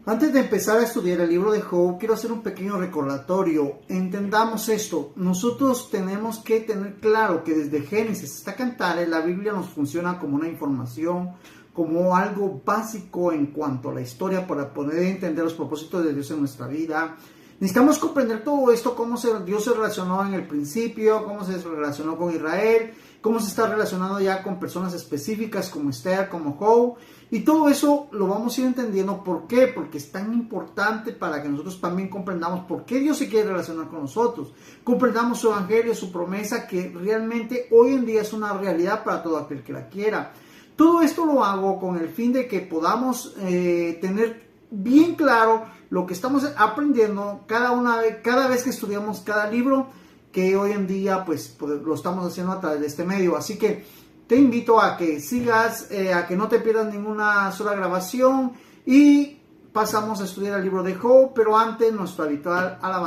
Antes de empezar a estudiar el libro de Job, quiero hacer un pequeño recordatorio. Entendamos esto. Nosotros tenemos que tener claro que desde Génesis hasta Cantares, la Biblia nos funciona como una información, como algo básico en cuanto a la historia para poder entender los propósitos de Dios en nuestra vida. Necesitamos comprender todo esto, cómo Dios se relacionó en el principio, cómo se relacionó con Israel, cómo se está relacionando ya con personas específicas como Esther, como Job. Y todo eso lo vamos a ir entendiendo. ¿Por qué? Porque es tan importante para que nosotros también comprendamos por qué Dios se quiere relacionar con nosotros. Comprendamos su evangelio, su promesa, que realmente hoy en día es una realidad para todo aquel que la quiera. Todo esto lo hago con el fin de que podamos tener bien claro lo que estamos aprendiendo cada vez que estudiamos cada libro, que hoy en día pues lo estamos haciendo a través de este medio. Así que te invito a que sigas, a que no te pierdas ninguna sola grabación y pasamos a estudiar el libro de Job, pero antes nuestro habitual alabanza.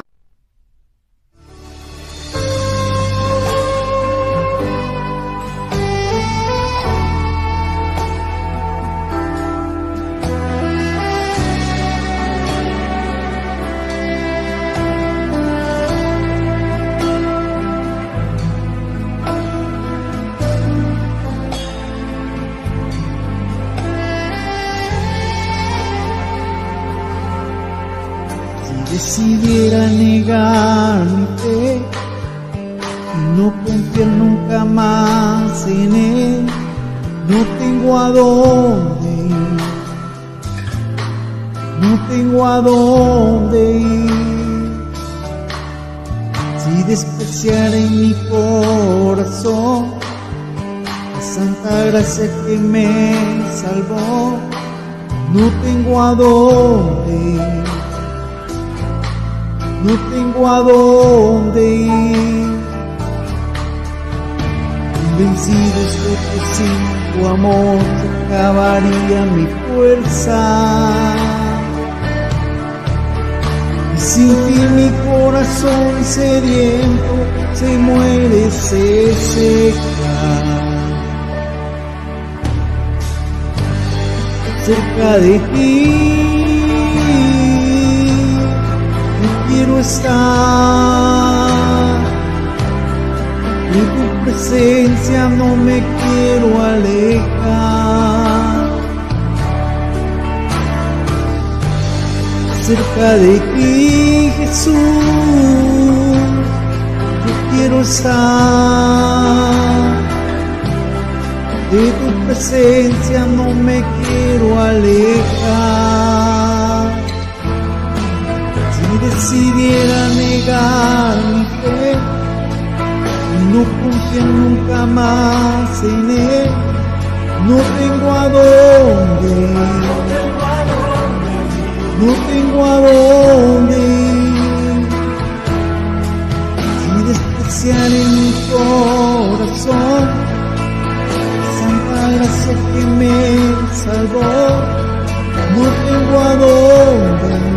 Decidiera negar mi fe y no confiar nunca más en Él, no tengo a dónde ir, no tengo a dónde ir. Si despreciara en mi corazón la santa gracia que me salvó, no tengo a dónde ir, no tengo a dónde ir. Convencido estoy que sin tu amor se acabaría mi fuerza, y sin ti mi corazón sediento se muere, se seca. Cerca de ti quiero estar, de tu presencia no me quiero alejar. Cerca de ti, Jesús, yo quiero estar, de tu presencia no me quiero alejar. Si decidiera negar mi fe y no confiar nunca más en Él, no tengo a dónde ir, no tengo a dónde ir. Si despreciar en mi corazón santa gracia que me salvó, no tengo a dónde ir,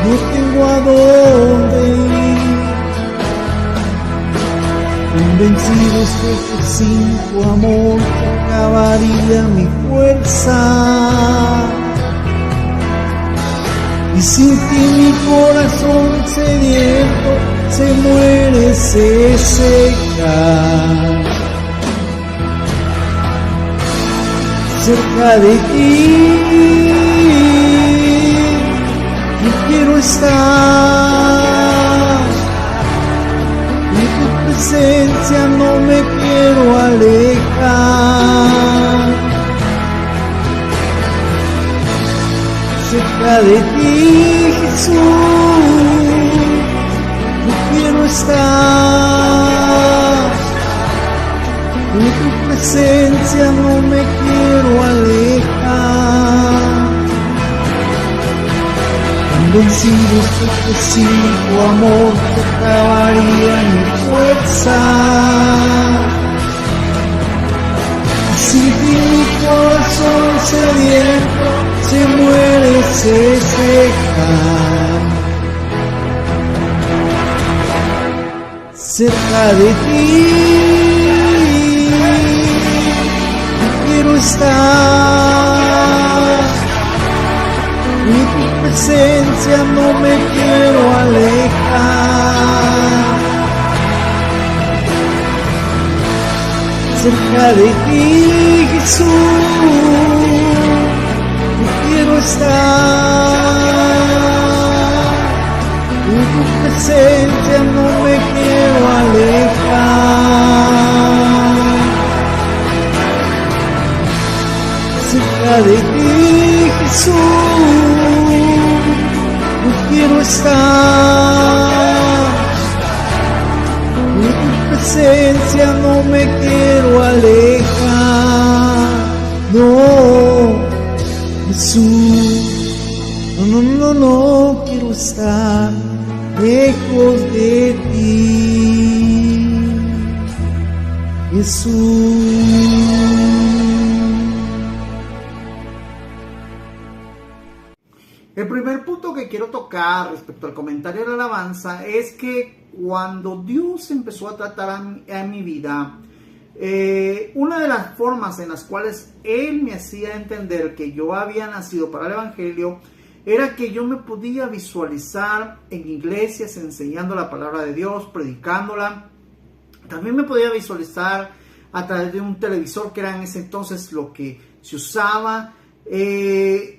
no tengo a dónde ir. Convencido estoy que sin tu amor se acabaría mi fuerza, y sin ti mi corazón sediento se muere, se seca. Cerca de ti quiero estar, de tu presencia no me quiero alejar. Cerca de ti, Jesús, yo quiero estar, de tu presencia no me quiero alejar. Convencido estoy que sin tu amor se acabaría mi fuerza, y sin ti mi corazón sediento se muere, se seca. Cerca de ti quiero estar, presencia no me quiero alejar. Cerca de ti, Jesús, yo quiero estar. En tu presencia no me quiero alejar. Cerca de ti, Jesús, yo quiero estar. En tu presencia no me quiero alejar. No, Jesús, no quiero estar lejos de ti, Jesús. El primer punto que quiero tocar respecto al comentario de la alabanza es que cuando Dios empezó a tratar a mi vida, una de las formas en las cuales Él me hacía entender que yo había nacido para el Evangelio era que yo me podía visualizar en iglesias enseñando la palabra de Dios, predicándola. También me podía visualizar a través de un televisor, que era en ese entonces lo que se usaba.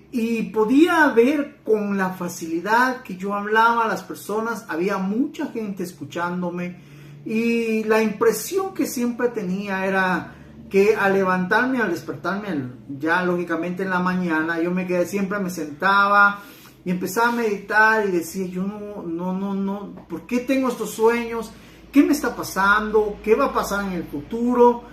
Y podía ver con la facilidad que yo hablaba a las personas, había mucha gente escuchándome, y la impresión que siempre tenía era que al levantarme, al despertarme, ya lógicamente en la mañana, yo siempre me sentaba y empezaba a meditar y decía, yo no, ¿por qué tengo estos sueños? ¿Qué me está pasando? ¿Qué va a pasar en el futuro?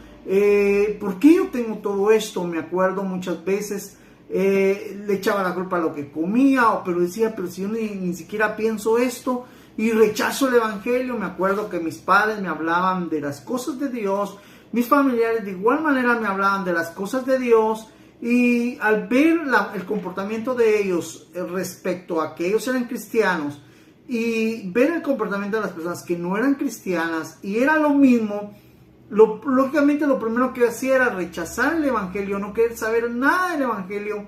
¿Por qué yo tengo todo esto? Me acuerdo muchas veces, le echaba la culpa a lo que comía, pero decía, pero si yo ni siquiera pienso esto, y rechazo el Evangelio. Me acuerdo que mis padres me hablaban de las cosas de Dios, mis familiares de igual manera me hablaban de las cosas de Dios, y al ver el comportamiento de ellos respecto a que ellos eran cristianos, y ver el comportamiento de las personas que no eran cristianas, y era lo mismo, lógicamente lo primero que hacía era rechazar el Evangelio, no querer saber nada del Evangelio,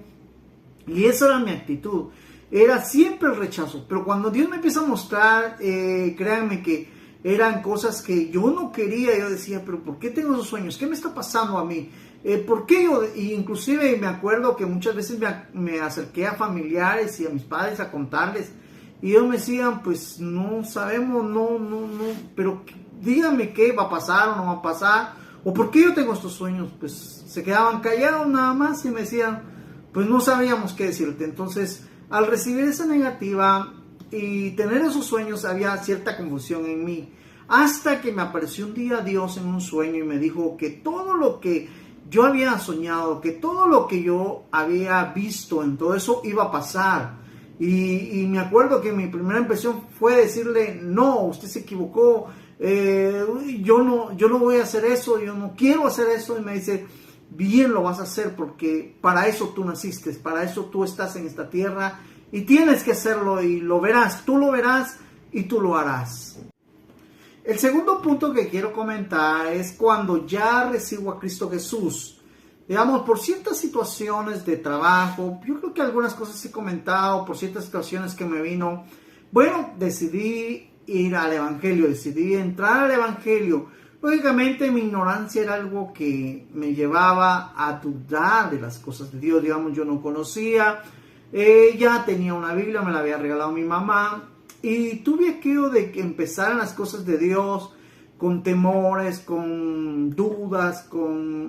y esa era mi actitud, era siempre el rechazo. Pero cuando Dios me empieza a mostrar, créanme que eran cosas que yo no quería, yo decía, pero ¿por qué tengo esos sueños? ¿Qué me está pasando a mí? ¿Por qué yo? Y inclusive me acuerdo que muchas veces me acerqué a familiares y a mis padres a contarles, y ellos me decían, pues no sabemos, no, pero dígame qué va a pasar o no va a pasar, o por qué yo tengo estos sueños. Pues se quedaban callados nada más y me decían, pues no sabíamos qué decirte. Entonces, al recibir esa negativa y tener esos sueños, había cierta confusión en mí, hasta que me apareció un día Dios en un sueño y me dijo que todo lo que yo había soñado, que todo lo que yo había visto en todo eso iba a pasar. Y me acuerdo que mi primera impresión fue decirle, no, usted se equivocó, yo no voy a hacer eso, yo no quiero hacer eso. Y me dice, bien lo vas a hacer, porque para eso tú naciste, para eso tú estás en esta tierra y tienes que hacerlo, y lo verás y tú lo harás. El segundo punto que quiero comentar es cuando ya recibo a Cristo Jesús. Digamos, por ciertas situaciones de trabajo, yo creo que algunas cosas he comentado, por ciertas situaciones que me vino, bueno, decidí ir al Evangelio, decidí entrar al Evangelio. Lógicamente mi ignorancia era algo que me llevaba a dudar de las cosas de Dios. Digamos, yo no conocía, ya tenía una Biblia, me la había regalado mi mamá, y tuve aquello de que empezar en las cosas de Dios con temores, con dudas,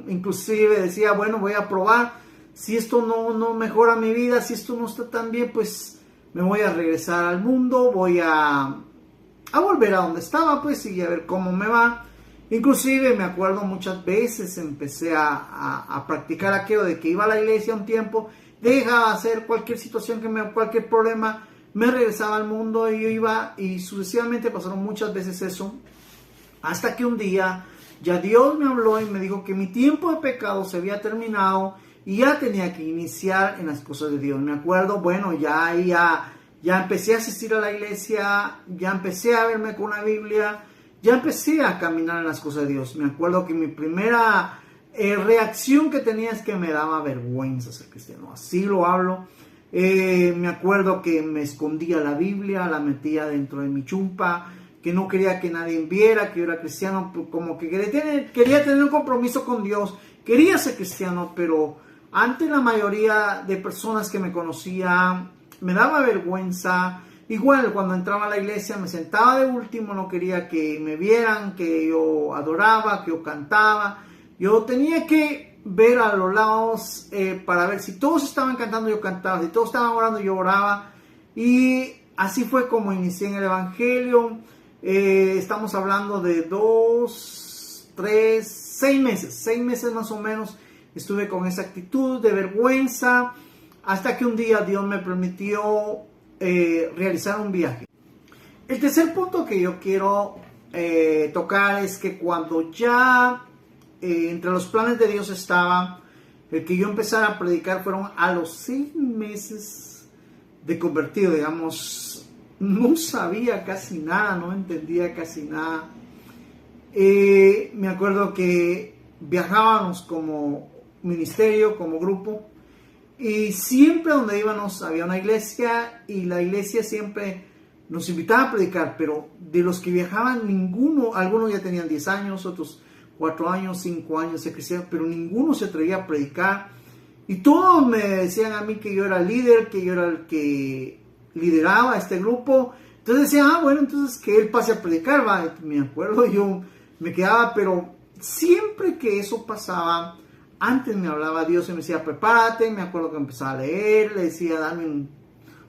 inclusive decía, bueno, voy a probar, si esto no mejora mi vida, si esto no está tan bien, pues me voy a regresar al mundo, voy a volver a donde estaba, pues, y a ver cómo me va. Inclusive me acuerdo muchas veces empecé a practicar aquello de que iba a la iglesia un tiempo, dejaba hacer cualquier situación, cualquier problema, me regresaba al mundo, y yo iba, y sucesivamente pasaron muchas veces eso, hasta que un día ya Dios me habló y me dijo que mi tiempo de pecado se había terminado y ya tenía que iniciar en las cosas de Dios. Me acuerdo, bueno, ya empecé a asistir a la iglesia, ya empecé a verme con una Biblia, ya empecé a caminar en las cosas de Dios. Me acuerdo que mi primera reacción que tenía es que me daba vergüenza ser cristiano. Así lo hablo. Me acuerdo que me escondía la Biblia, la metía dentro de mi chumpa, que no quería que nadie viera que yo era cristiano, como que quería tener un compromiso con Dios, quería ser cristiano, pero ante la mayoría de personas que me conocían, me daba vergüenza. Igual cuando entraba a la iglesia me sentaba de último, no quería que me vieran, que yo adoraba, que yo cantaba. Yo tenía que ver a los lados para ver si todos estaban cantando, yo cantaba, si todos estaban orando, yo oraba. Y así fue como inicié en el Evangelio. Estamos hablando de 2, 3, 6 meses más o menos. Estuve con esa actitud de vergüenza hasta que un día Dios me permitió realizar un viaje. El tercer punto que yo quiero tocar es que cuando ya entre los planes de Dios estaba el que yo empezara a predicar, fueron a los 6 meses de convertido, digamos. No sabía casi nada, no entendía casi nada. Me acuerdo que viajábamos como ministerio, como grupo, y siempre donde íbamos había una iglesia, y la iglesia siempre nos invitaba a predicar, pero de los que viajaban ninguno, algunos ya tenían 10 años, otros 4 años, 5 años de cristianos, pero ninguno se atrevía a predicar, y todos me decían a mí que yo era líder, que yo era el que lideraba este grupo. Entonces decía, bueno, entonces que él pase a predicar, va. Me acuerdo, yo me quedaba, pero siempre que eso pasaba, antes me hablaba Dios y me decía, prepárate. Me acuerdo que empezaba a leer, le decía, dame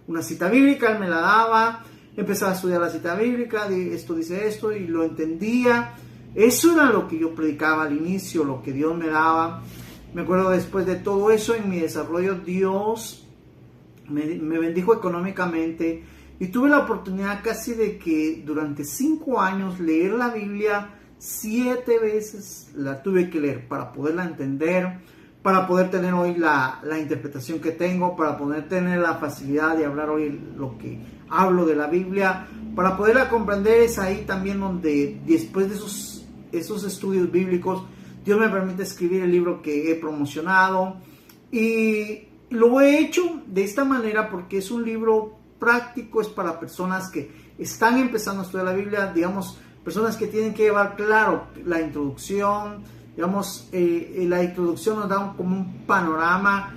una cita bíblica, él me la daba, empezaba a estudiar la cita bíblica, esto dice esto, y lo entendía. Eso era lo que yo predicaba al inicio, lo que Dios me daba. Me acuerdo, después de todo eso, en mi desarrollo, Dios me bendijo económicamente, y tuve la oportunidad casi de que durante 5 años leer la Biblia 7 veces. La tuve que leer para poderla entender, para poder tener hoy la interpretación que tengo, para poder tener la facilidad de hablar hoy lo que hablo de la Biblia, para poderla comprender. Es ahí también donde, después de esos estudios bíblicos, Dios me permite escribir el libro que he promocionado, y lo he hecho de esta manera porque es un libro práctico, es para personas que están empezando a estudiar la Biblia, digamos, personas que tienen que llevar claro la introducción, digamos, la introducción nos da como un panorama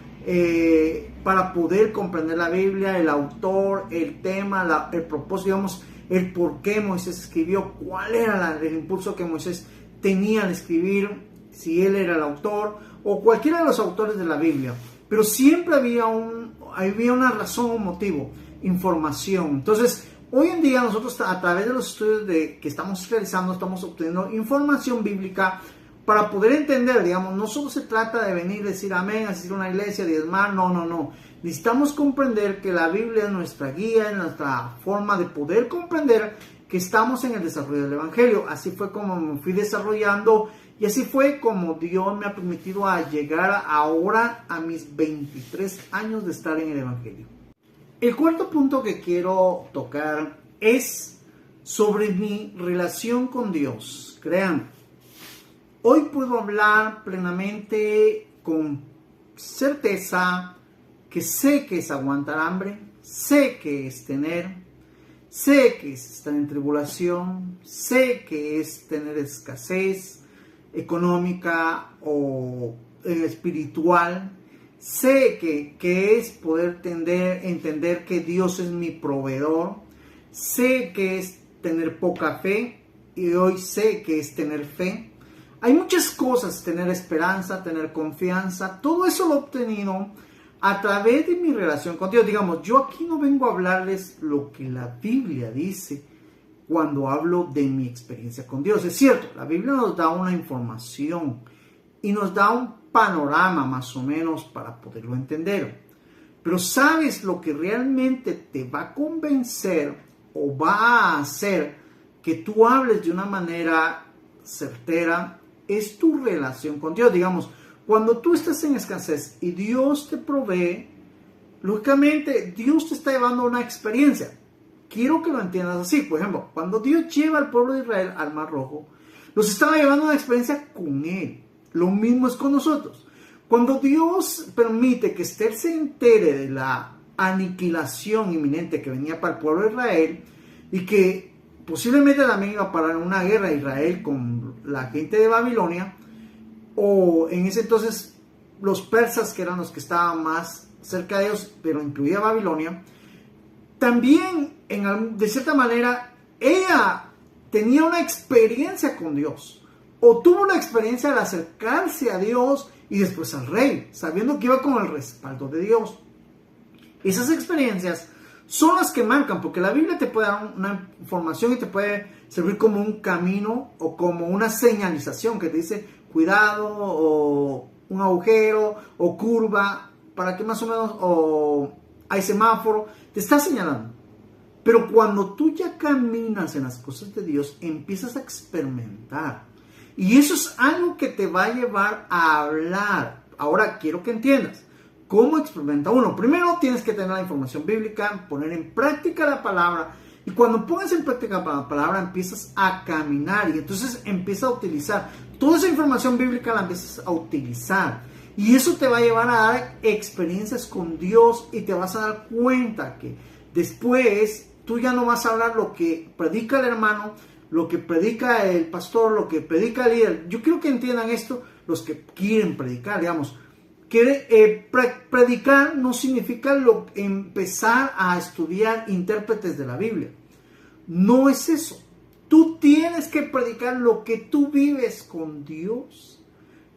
para poder comprender la Biblia, el autor, el tema, el propósito, digamos, el por qué Moisés escribió, cuál era el impulso que Moisés tenía al escribir, si él era el autor o cualquiera de los autores de la Biblia. Pero siempre había una razón, un motivo, información. Entonces, hoy en día nosotros, a través de los estudios que estamos realizando, estamos obteniendo información bíblica para poder entender, digamos. No solo se trata de venir y decir amén, asistir a una iglesia, diezmar, no. Necesitamos comprender que la Biblia es nuestra guía, es nuestra forma de poder comprender que estamos en el desarrollo del Evangelio. Así fue como me fui desarrollando, y así fue como Dios me ha permitido llegar ahora a mis 23 años de estar en el Evangelio. El cuarto punto que quiero tocar es sobre mi relación con Dios. Crean, hoy puedo hablar plenamente, con certeza, que sé que es aguantar hambre, sé que es tener, sé que es estar en tribulación, sé que es tener escasez económica o espiritual. Sé que es poder entender que Dios es mi proveedor. Sé que es tener poca fe, y hoy sé que es tener fe. Hay muchas cosas, tener esperanza, tener confianza. Todo eso lo he obtenido a través de mi relación con Dios. Digamos, yo aquí no vengo a hablarles lo que la Biblia dice cuando hablo de mi experiencia con Dios. Es cierto, la Biblia nos da una información y nos da un panorama más o menos para poderlo entender. Pero ¿sabes lo que realmente te va a convencer o va a hacer que tú hables de una manera certera? Es tu relación con Dios. Digamos, cuando tú estás en escasez y Dios te provee, lógicamente Dios te está llevando a una experiencia. Quiero que lo entiendas así. Por ejemplo, cuando Dios lleva al pueblo de Israel al Mar Rojo, los estaba llevando a una experiencia con Él. Lo mismo es con nosotros. Cuando Dios permite que Esther se entere de la aniquilación inminente que venía para el pueblo de Israel y que posiblemente también iba a parar una guerra de Israel con la gente de Babilonia, o en ese entonces los persas, que eran los que estaban más cerca de ellos, pero incluía Babilonia. También, de cierta manera, ella tenía una experiencia con Dios, o tuvo la experiencia de acercarse a Dios y después al rey, sabiendo que iba con el respaldo de Dios. Esas experiencias son las que marcan, porque la Biblia te puede dar una información y te puede servir como un camino o como una señalización que te dice cuidado, o un agujero, o curva, para que más o menos, o hay semáforo, te está señalando. Pero cuando tú ya caminas en las cosas de Dios, empiezas a experimentar. Y eso es algo que te va a llevar a hablar. Ahora quiero que entiendas cómo experimenta uno. Primero tienes que tener la información bíblica, poner en práctica la palabra. Y cuando pongas en práctica la palabra, empiezas a caminar. Y entonces empiezas a utilizar. Toda esa información bíblica la empiezas a utilizar. Y eso te va a llevar a dar experiencias con Dios. Y te vas a dar cuenta que después tú ya no vas a hablar lo que predica el hermano, lo que predica el pastor, lo que predica el líder. Yo quiero que entiendan esto los que quieren predicar, digamos. Que predicar no significa empezar a estudiar intérpretes de la Biblia. No es eso. Tú tienes que predicar lo que tú vives con Dios.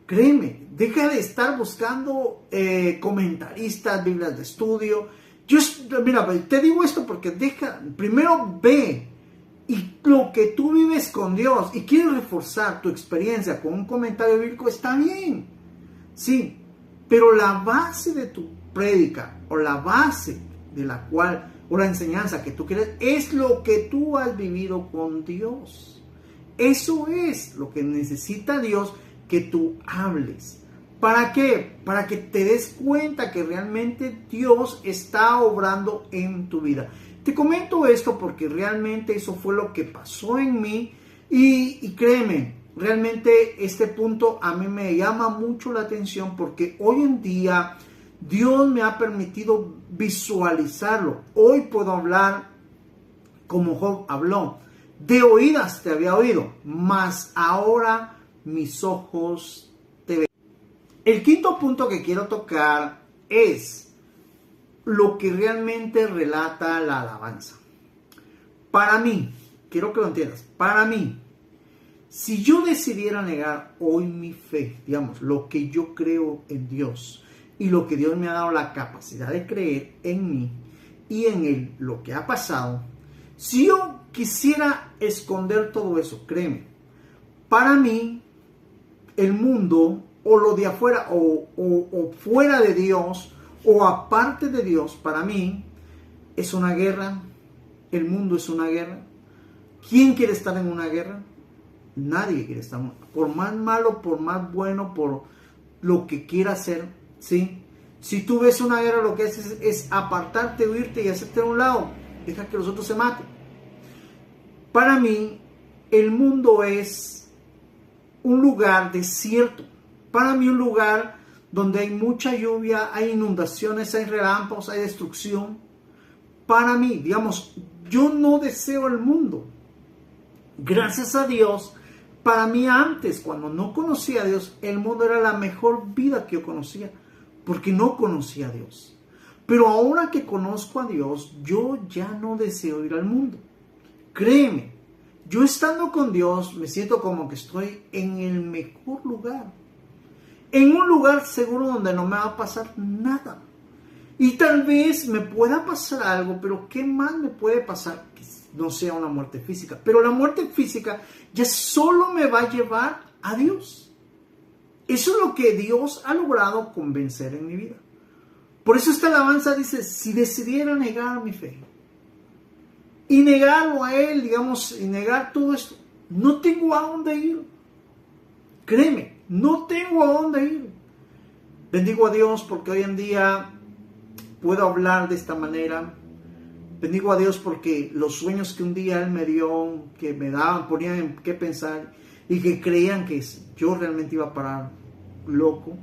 Créeme, deja de estar buscando comentaristas, Biblias de estudio. Mira, te digo esto porque primero ve, y lo que tú vives con Dios y quieres reforzar tu experiencia con un comentario bíblico, está bien. Sí. Pero la base de tu prédica, o la base de la cual, o la enseñanza que tú quieres, es lo que tú has vivido con Dios. Eso es lo que necesita Dios que tú hables. ¿Para qué? Para que te des cuenta que realmente Dios está obrando en tu vida. Te comento esto porque realmente eso fue lo que pasó en mí y créeme, realmente este punto a mí me llama mucho la atención porque hoy en día Dios me ha permitido visualizarlo. Hoy puedo hablar como Job habló. De oídas te había oído, mas ahora mis ojos te ven. El quinto punto que quiero tocar es lo que realmente relata la alabanza. Para mí, quiero que lo entiendas, para mí, si yo decidiera negar hoy mi fe, digamos, lo que yo creo en Dios y lo que Dios me ha dado la capacidad de creer en mí y en Él, lo que ha pasado, si yo quisiera esconder todo eso, créeme, para mí, el mundo o lo de afuera o fuera de Dios o aparte de Dios, para mí es una guerra. El mundo es una guerra. ¿Quién quiere estar en una guerra? Nadie quiere estar, por más malo, por más bueno, por lo que quiera hacer, ¿sí? Si tú ves una guerra, lo que haces es apartarte, huirte y hacerte a un lado. Deja que los otros se maten. Para mí, el mundo es un lugar desierto. Para mí, un lugar donde hay mucha lluvia, hay inundaciones, hay relámpagos, hay destrucción. Para mí, digamos, yo no deseo el mundo. Gracias a Dios, para mí antes, cuando no conocía a Dios, el mundo era la mejor vida que yo conocía, porque no conocía a Dios. Pero ahora que conozco a Dios, yo ya no deseo ir al mundo. Créeme, yo estando con Dios me siento como que estoy en el mejor lugar. En un lugar seguro donde no me va a pasar nada. Y tal vez me pueda pasar algo, pero ¿qué más me puede pasar? Que no sea una muerte física. Pero la muerte física ya solo me va a llevar a Dios. Eso es lo que Dios ha logrado convencer en mi vida. Por eso esta alabanza dice, si decidiera negar mi fe y negarlo a Él, digamos, y negar todo esto, no tengo a dónde ir. Créeme, no tengo a dónde ir. Bendigo a Dios porque hoy en día puedo hablar de esta manera. Bendigo a Dios porque los sueños que un día Él me dio, que me daban, ponían en qué pensar y que creían que yo realmente iba a parar loco.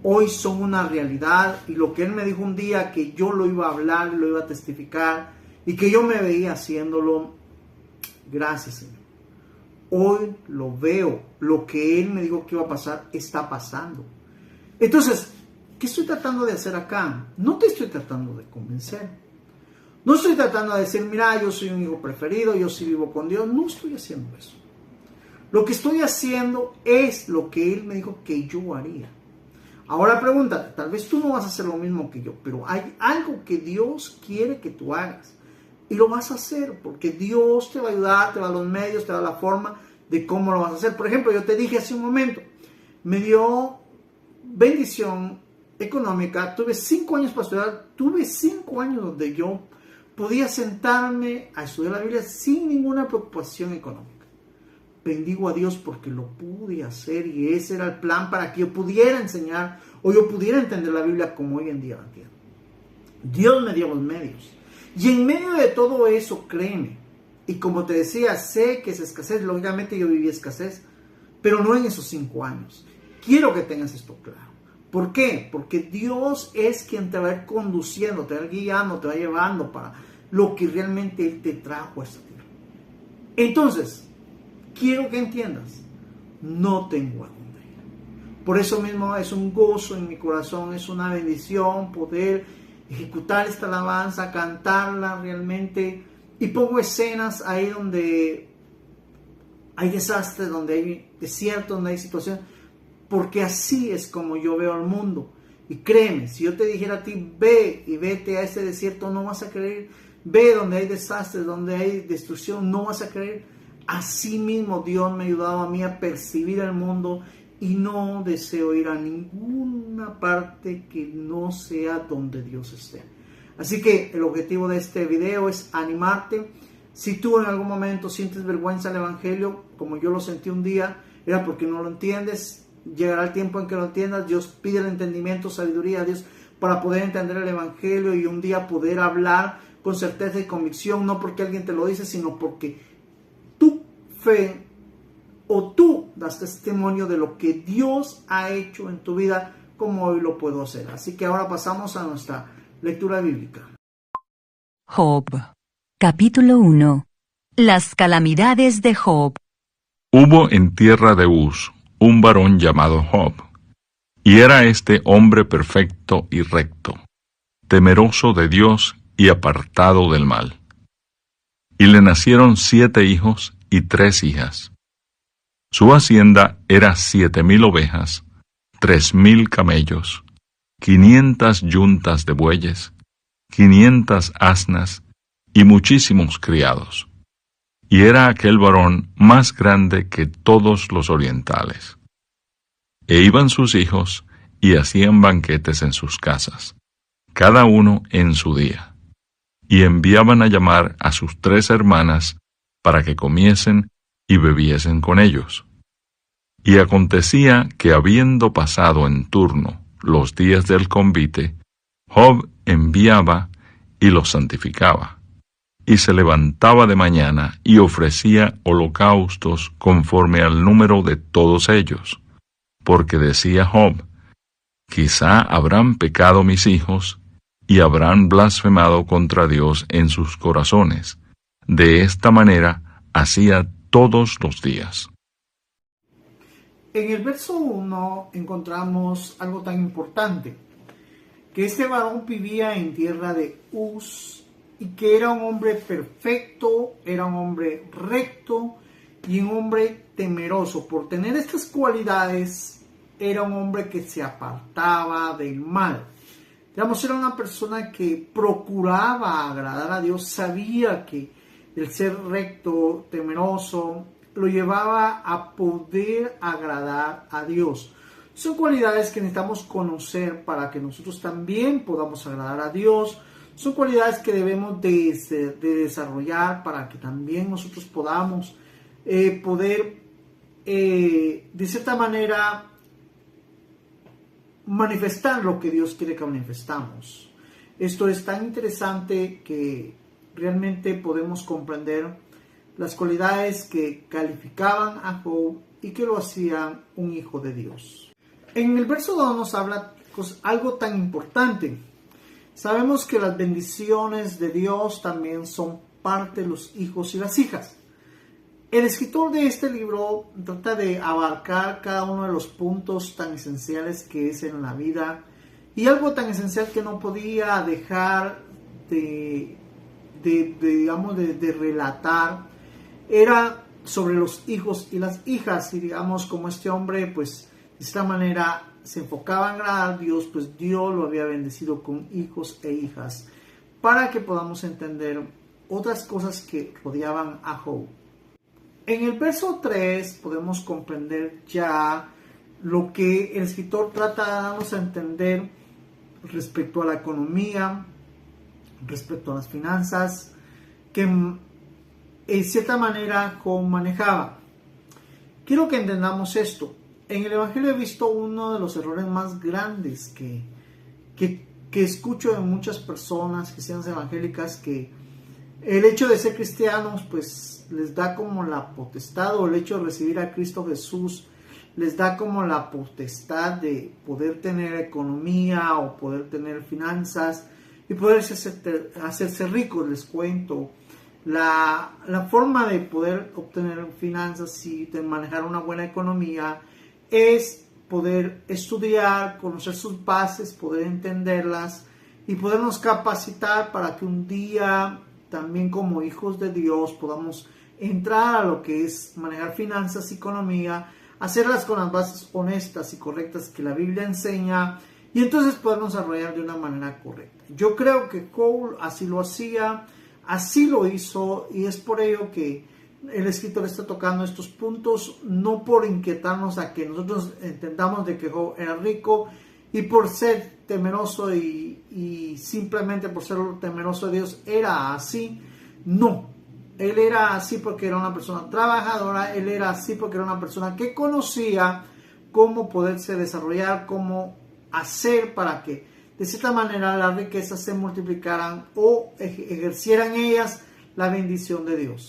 hoy son una realidad, y lo que Él me dijo un día que yo lo iba a hablar, lo iba a testificar y que yo me veía haciéndolo, gracias Señor. Hoy lo veo, lo que Él me dijo que iba a pasar está pasando. Entonces, ¿qué estoy tratando de hacer acá? No te estoy tratando de convencer. No estoy tratando de decir, mira, yo soy un hijo preferido, yo sí vivo con Dios. No estoy haciendo eso. Lo que estoy haciendo es lo que Él me dijo que yo haría. Ahora pregúntate, tal vez tú no vas a hacer lo mismo que yo, pero hay algo que Dios quiere que tú hagas. Y lo vas a hacer porque Dios te va a ayudar, te va a dar los medios, te va a dar la forma de cómo lo vas a hacer. Por ejemplo, yo te dije hace un momento, me dio bendición económica, tuve 5 años para estudiar, tuve 5 años donde yo podía sentarme a estudiar la Biblia sin ninguna preocupación económica. Bendigo a Dios porque lo pude hacer y ese era el plan para que yo pudiera enseñar o yo pudiera entender la Biblia como hoy en día la entiendo. Dios me dio los medios. Y en medio de todo eso, créeme, y como te decía, sé que es escasez, lógicamente yo viví escasez, pero no en esos 5 años. Quiero que tengas esto claro. ¿Por qué? Porque Dios es quien te va a ir conduciendo, te va a ir guiando, te va llevando para lo que realmente Él te trajo a esta tierra. Entonces, quiero que entiendas, no tengo a dónde ir. Por eso mismo es un gozo en mi corazón, es una bendición poder ejecutar esta alabanza, cantarla realmente. Y pongo escenas ahí donde hay desastres, donde hay desierto, donde hay situaciones, porque así es como yo veo al mundo. Y créeme, si yo te dijera a ti, ve y vete a ese desierto, no vas a creer. Ve donde hay desastres, donde hay destrucción, no vas a creer. Así mismo Dios me ha ayudado a mí a percibir el mundo y no deseo ir a ninguna parte que no sea donde Dios esté. Así que el objetivo de este video es animarte. Si tú en algún momento sientes vergüenza del Evangelio, como yo lo sentí un día, era porque no lo entiendes. Llegará el tiempo en que lo entiendas. Dios pide el entendimiento, sabiduría a Dios para poder entender el Evangelio y un día poder hablar con certeza y convicción, no porque alguien te lo dice, sino porque tu fe o tú das testimonio de lo que Dios ha hecho en tu vida, como hoy lo puedo hacer. Así que ahora pasamos a nuestra lectura bíblica. Job, capítulo 1. Las calamidades de Job. Hubo en tierra de Uz un varón llamado Job, y era este hombre perfecto y recto, temeroso de Dios y apartado del mal. Y le nacieron 7 hijos y 3 hijas. Su hacienda era 7,000 ovejas, 3,000 camellos, 500 yuntas de bueyes, 500 asnas y muchísimos criados. Y era aquel varón más grande que todos los orientales. E iban sus hijos y hacían banquetes en sus casas, cada uno en su día, y enviaban a llamar a sus 3 hermanas para que comiesen y bebiesen con ellos. Y acontecía que habiendo pasado en turno los días del convite, Job enviaba y los santificaba, y se levantaba de mañana y ofrecía holocaustos conforme al número de todos ellos, porque decía Job, quizá habrán pecado mis hijos, y habrán blasfemado contra Dios en sus corazones. De esta manera hacía todos los días. En el verso 1 encontramos algo tan importante, que este varón vivía en tierra de Uz y que era un hombre perfecto, era un hombre recto y un hombre temeroso. Por tener estas cualidades, era un hombre que se apartaba del mal. Digamos, era una persona que procuraba agradar a Dios, sabía que el ser recto, temeroso, lo llevaba a poder agradar a Dios. Son cualidades que necesitamos conocer para que nosotros también podamos agradar a Dios. Son cualidades que debemos de desarrollar para que también nosotros podamos poder, de cierta manera, manifestar lo que Dios quiere que manifestamos. Esto es tan interesante que realmente podemos comprender las cualidades que calificaban a Job y que lo hacían un hijo de Dios. En el verso 2 nos habla algo tan importante. Sabemos que las bendiciones de Dios también son parte de los hijos y las hijas. El escritor de este libro trata de abarcar cada uno de los puntos tan esenciales que es en la vida, y algo tan esencial que no podía dejar de relatar era sobre los hijos y las hijas. Y digamos, como este hombre pues de esta manera se enfocaba en agradar a Dios, pues Dios lo había bendecido con hijos e hijas, para que podamos entender otras cosas que rodeaban a Job. En el verso 3 podemos comprender ya lo que el escritor trata de darnos a entender respecto a la economía, respecto a las finanzas, que en cierta manera Job manejaba. Quiero que entendamos esto. En el Evangelio he visto uno de los errores más grandes que escucho de muchas personas cristianas evangélicas, que el hecho de ser cristianos pues les da como la potestad, o el hecho de recibir a Cristo Jesús les da como la potestad de poder tener economía o poder tener finanzas y poder hacerse ricos. Les cuento, la forma de poder obtener finanzas y de manejar una buena economía es poder estudiar, conocer sus bases, poder entenderlas y podernos capacitar para que un día también como hijos de Dios podamos entrar a lo que es manejar finanzas y economía, hacerlas con las bases honestas y correctas que la Biblia enseña, y entonces podernos desarrollar de una manera correcta. Yo creo que Cole así lo hacía, así lo hizo, y es por ello que el escritor está tocando estos puntos, no por inquietarnos a que nosotros entendamos de que Job era rico y por ser temeroso y simplemente por ser temeroso de Dios era así. No, él era así porque era una persona trabajadora, él era así porque era una persona que conocía cómo poderse desarrollar, cómo hacer para que de cierta manera las riquezas se multiplicaran o ejercieran ellas la bendición de Dios.